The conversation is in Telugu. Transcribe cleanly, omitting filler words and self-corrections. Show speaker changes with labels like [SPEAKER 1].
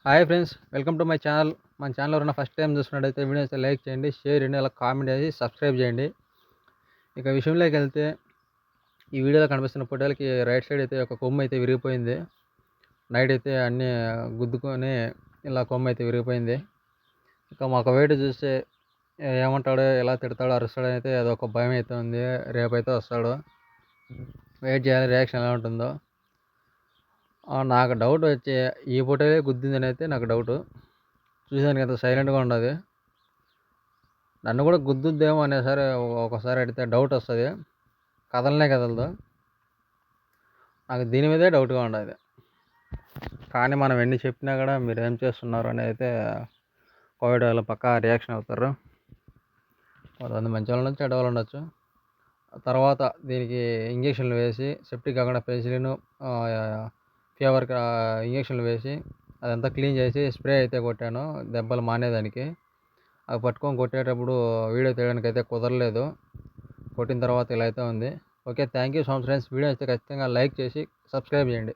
[SPEAKER 1] Hi friends, welcome to my channel. మన ఛానల్ ఎవరైనా ఫస్ట్ టైం చూస్తున్నట్టయితే వీడియో అయితే లైక్ చేయండి, షేర్ చేయండి, అలా కామెంట్ చేసి సబ్స్క్రైబ్ చేయండి. ఇక విషయంలోకి వెళ్తే ఈ వీడియోలో కనిపిస్తున్న ఫోటోలకి రైట్ సైడ్ అయితే ఒక కొమ్ము అయితే విరిగిపోయింది. నైట్ అయితే అన్నీ గుద్దుకొని ఇలా కొమ్ము అయితే విరిగిపోయింది. ఇక మాకు వెయిట్ చూస్తే ఏమంటాడో, ఎలా తిడతాడో, అరుస్తాడో అయితే అదొక భయం అయితే ఉంది. రేపైతే వస్తాడు, వెయిట్ చేయాలి రియాక్షన్ ఎలా ఉంటుందో. నాకు డౌట్ వచ్చి ఈ ఫోటోలే గుద్దిందని అయితే నాకు డౌటు. చూసాను కదా సైలెంట్గా ఉండదు. నన్ను కూడా గుద్దుద్దేమో అనేసరి ఒకసారి అడిగితే డౌట్ వస్తుంది, కదలనే కదలదు. నాకు దీని మీదే డౌట్గా ఉండదు. కానీ మనం ఎన్ని చెప్పినా కూడా మీరు ఏం చేస్తున్నారు అని అయితే కోవిడ్ వాళ్ళు పక్కా రియాక్షన్ అవుతారు. కొంతమంది మంచి వాళ్ళు ఉండొచ్చు, చెడ్డ వాళ్ళు ఉండొచ్చు. తర్వాత దీనికి ఇంజక్షన్లు వేసి, సెప్టిక్ కాకుండా పెన్సిలిన్, ఫీవర్కి ఇంజక్షన్లు వేసి అదంతా క్లీన్ చేసి స్ప్రే అయితే కొట్టాను దెబ్బలు మానేదానికి. అవి పట్టుకొని కొట్టేటప్పుడు వీడియో తీయడానికి అయితే కుదరలేదు. కొట్టిన తర్వాత ఇలా అయితే ఉంది. Okay, thank you so much friends. Video అయితే ఖచ్చితంగా లైక్ చేసి సబ్స్క్రైబ్ చేయండి.